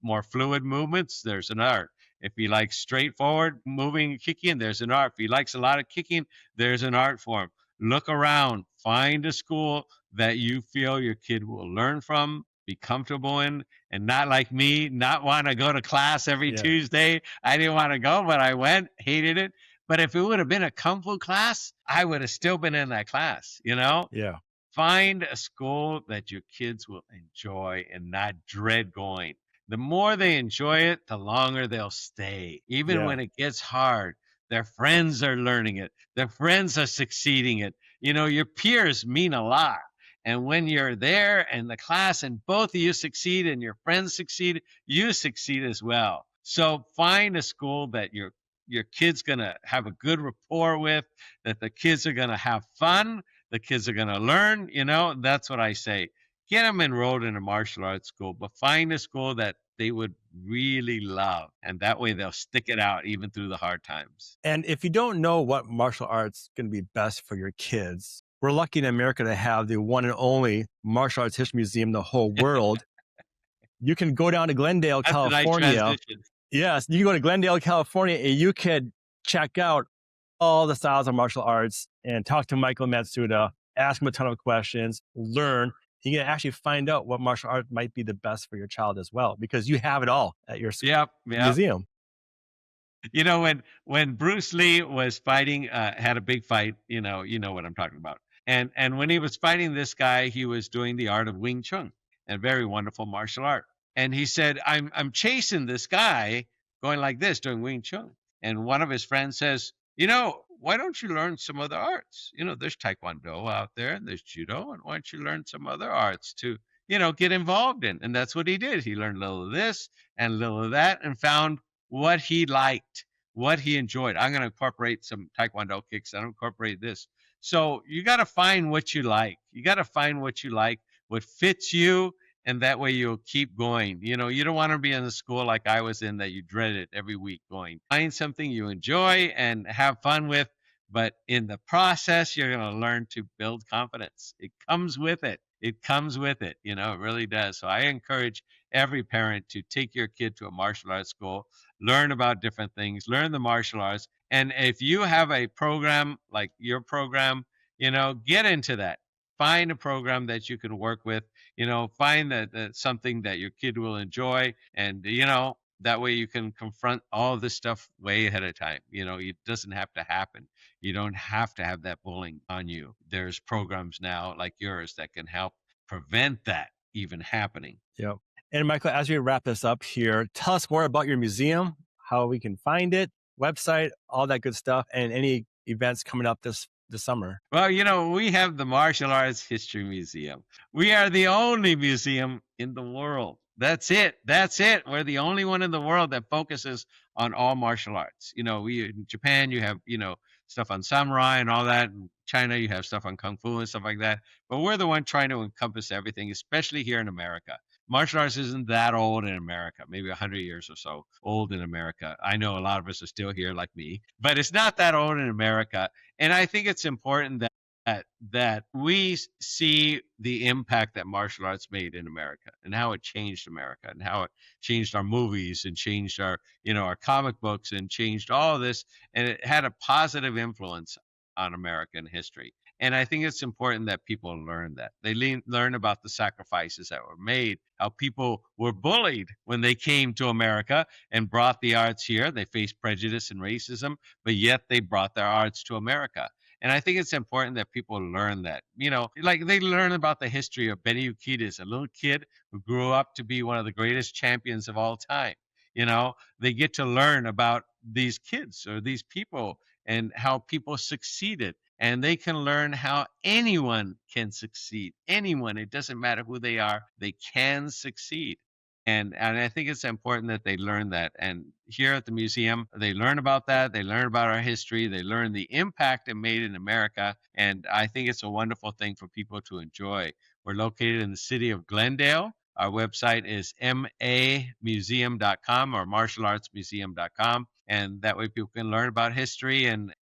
more fluid movements, there's an art. If he likes straightforward moving and kicking, there's an art. If he likes a lot of kicking, there's an art for him. Look around, find a school that you feel your kid will learn from, be comfortable in, and not like me, not want to go to class every Yeah. Tuesday. I didn't want to go, but I went, hated it. But if it would have been a kung fu class, I would have still been in that class. Yeah. Find a school that your kids will enjoy and not dread going. The more they enjoy it, the longer they'll stay. Even Yeah. when it gets hard, their friends are learning it, their friends are succeeding it. Your peers mean a lot. And when you're there in the class and both of you succeed and your friends succeed, you succeed as well. So find a school that your kid's going to have a good rapport with, that the kids are going to have fun, the kids are going to learn. That's what I say. Get them enrolled in a martial arts school, but find a school that they would really love. And that way they'll stick it out even through the hard times. And if you don't know what martial arts going to be best for your kids, we're lucky in America to have the one and only martial arts history museum in the whole world. You can go down to Glendale, That's a nice California. transition. Yes, you can go to Glendale, California, and you could check out all the styles of martial arts and talk to Michael Matsuda, ask him a ton of questions, learn. You can actually find out what martial art might be the best for your child as well, because you have it all at your Yep, yep. museum. When Bruce Lee was fighting, had a big fight, you know what I'm talking about. And when he was fighting this guy, he was doing the art of Wing Chun, a very wonderful martial art. And he said, I'm chasing this guy going like this, doing Wing Chun. And one of his friends says, why don't you learn some other arts? There's Taekwondo out there and there's Judo, and why don't you learn some other arts to, get involved in? And that's what he did. He learned a little of this and a little of that and found what he liked, what he enjoyed. I'm going to incorporate some Taekwondo kicks. I'm going to incorporate this. So you got to find what you like. You got to find what you like, what fits you, and that way you'll keep going. You don't want to be in a school like I was in that you dread it every week going. Find something you enjoy and have fun with, but in the process, you're going to learn to build confidence. It comes with it. It comes with it. It really does. So I encourage every parent to take your kid to a martial arts school, learn about different things, learn the martial arts. And if you have a program like your program, get into that. Find a program that you can work with, find that something that your kid will enjoy. And, that way you can confront all this stuff way ahead of time. It doesn't have to happen. You don't have to have that bullying on you. There's programs now like yours that can help prevent that even happening. Yep. And Michael, as we wrap this up here, tell us more about your museum, how we can find it, website, all that good stuff, and any events coming up this summer. Well, we have the Martial Arts History Museum. We are the only museum in the world. That's it. That's it. We're the only one in the world that focuses on all martial arts. We in Japan, you have, stuff on samurai and all that. In China, you have stuff on kung fu and stuff like that. But we're the one trying to encompass everything, especially here in America. Martial arts isn't that old in America, maybe 100 years or so old in America. I know a lot of us are still here like me, but it's not that old in America. And I think it's important that we see the impact that martial arts made in America and how it changed America and how it changed our movies and changed our comic books and changed all of this. And it had a positive influence on American history. And I think it's important that people learn that. They learn about the sacrifices that were made, how people were bullied when they came to America and brought the arts here. They faced prejudice and racism, but yet they brought their arts to America. And I think it's important that people learn that. Like they learn about the history of Benny Urquidez, a little kid who grew up to be one of the greatest champions of all time. They get to learn about these kids or these people and how people succeeded. And they can learn how anyone can succeed. Anyone, it doesn't matter who they are, they can succeed. And I think it's important that they learn that. And here at the museum, they learn about that. They learn about our history. They learn the impact it made in America. And I think it's a wonderful thing for people to enjoy. We're located in the city of Glendale. Our website is mamuseum.com or martialartsmuseum.com. And that way people can learn about history and,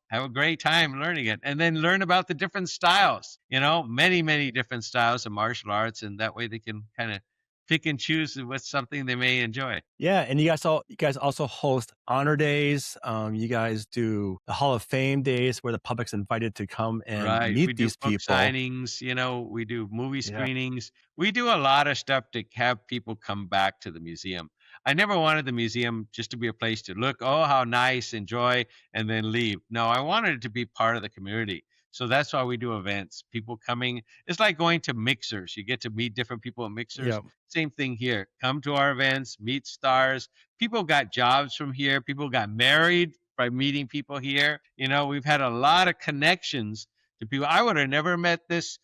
have a great time learning it. And then learn about the different styles, many, many different styles of martial arts. And that way they can kind of pick and choose what's something they may enjoy. Yeah, and you guys also host honor days. You guys do the Hall of Fame days where the public's invited to come and Right. We meet do these book people. signings, we do movie Yeah, screenings. We do a lot of stuff to have people come back to the museum. I never wanted the museum just to be a place to look, oh, how nice, enjoy, and then leave. No, I wanted it to be part of the community. So that's why we do events. People coming, it's like going to mixers. You get to meet different people at mixers. yeah, Same thing here. Come to our events, meet stars. People got jobs from here. People got married by meeting people here. We've had a lot of connections to people. I would have never met this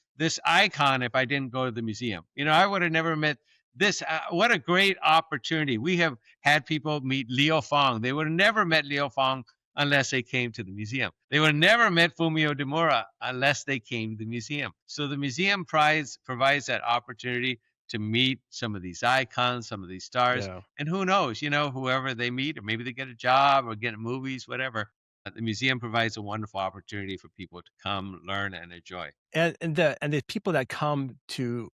icon if I didn't go to the museum. I would have never met this. What a great opportunity! We have had people meet Liu Fong. They would have never met Liu Fong unless they came to the museum. They would have never met Fumio Demura unless they came to the museum. So the museum provides that opportunity to meet some of these icons, some of these stars, yeah. and who knows, whoever they meet, or maybe they get a job or get movies, whatever. The museum provides a wonderful opportunity for people to come, learn, and enjoy. And the people that come to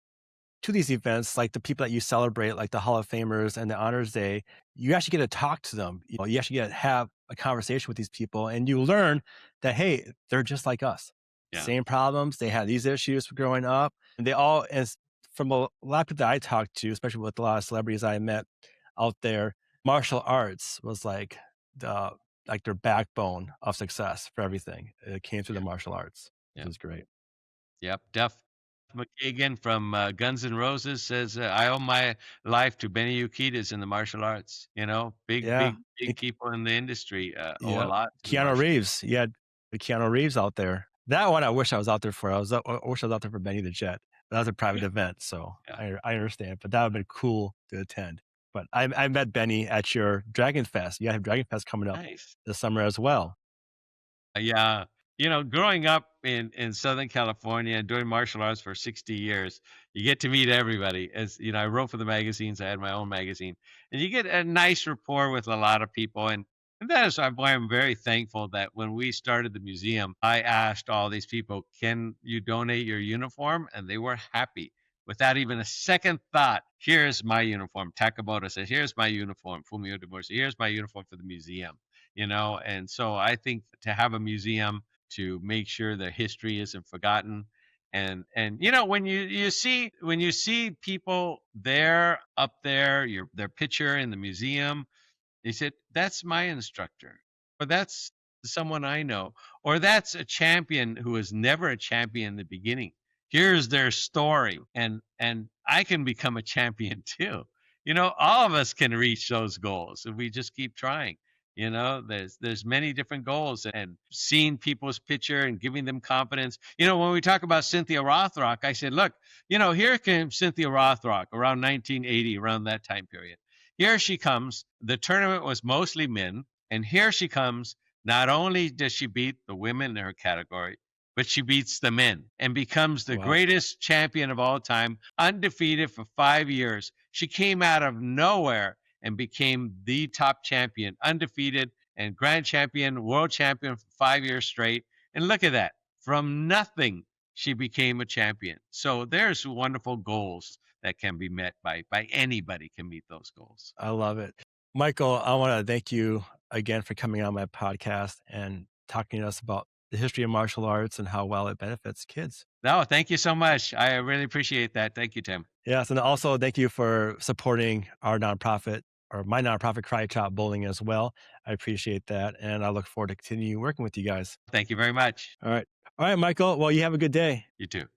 these events, like the people that you celebrate, like the Hall of Famers and the Honors Day, you actually get to talk to them. You actually get to have a conversation with these people, and you learn that hey, they're just like us. Yeah. Same problems. They had these issues growing up, and they all, as from a lot of people that I talked to, especially with a lot of celebrities I met out there, martial arts was the like their backbone of success for everything. It came through the Yeah. martial arts, which Yeah. is great. Yep. Duff McKagan from Guns N' Roses says, "I owe my life to Benny Urquidez in the martial arts." Big, Yeah. big, big people in the industry owe a Yep. lot to the Keanu martial. Reeves. You had the Keanu Reeves out there. That one I wish I was out there for. I wish I was out there for Benny the Jet. That was a private Yeah. event, so Yeah. I understand, but that would've been cool to attend. But I met Benny at your Dragon Fest. You have Dragon Fest coming up Nice. this summer as well. Yeah. Growing up in Southern California and doing martial arts for 60 years, you get to meet everybody. I wrote for the magazines. I had my own magazine, and you get a nice rapport with a lot of people. And that is why I'm very thankful that when we started the museum, I asked all these people, "Can you donate your uniform?" And they were happy. Without even a second thought, here's my uniform. Takamoto said, here's my uniform. Fumio Demore said, here's my uniform for the museum. And so I think to have a museum to make sure their history isn't forgotten. And when you see people there up there, their picture in the museum, they said, "That's my instructor," or "That's someone I know," or "That's a champion who was never a champion in the beginning. Here's their story, and I can become a champion too." All of us can reach those goals if we just keep trying. There's many different goals, and seeing people's picture and giving them confidence. When we talk about Cynthia Rothrock, I said, "Look, here came Cynthia Rothrock around 1980, around that time period. Here she comes. The tournament was mostly men, and here she comes. Not only does she beat the women in her category, but she beats the men and becomes the Wow. greatest champion of all time, undefeated for 5 years. She came out of nowhere and became the top champion, undefeated and grand champion, world champion for 5 years straight. And look at that. From nothing, she became a champion. So there's wonderful goals that can be met by anybody can meet those goals. I love it. Michael, I wanna thank you again for coming on my podcast and talking to us about the history of martial arts and how well it benefits kids. No, thank you so much. I really appreciate that. Thank you, Tim. Yes, and also thank you for supporting our nonprofit or my nonprofit, Cry Chop Bowling as well. I appreciate that, and I look forward to continuing working with you guys. Thank you very much. All right. All right, Michael. Well, you have a good day. You too.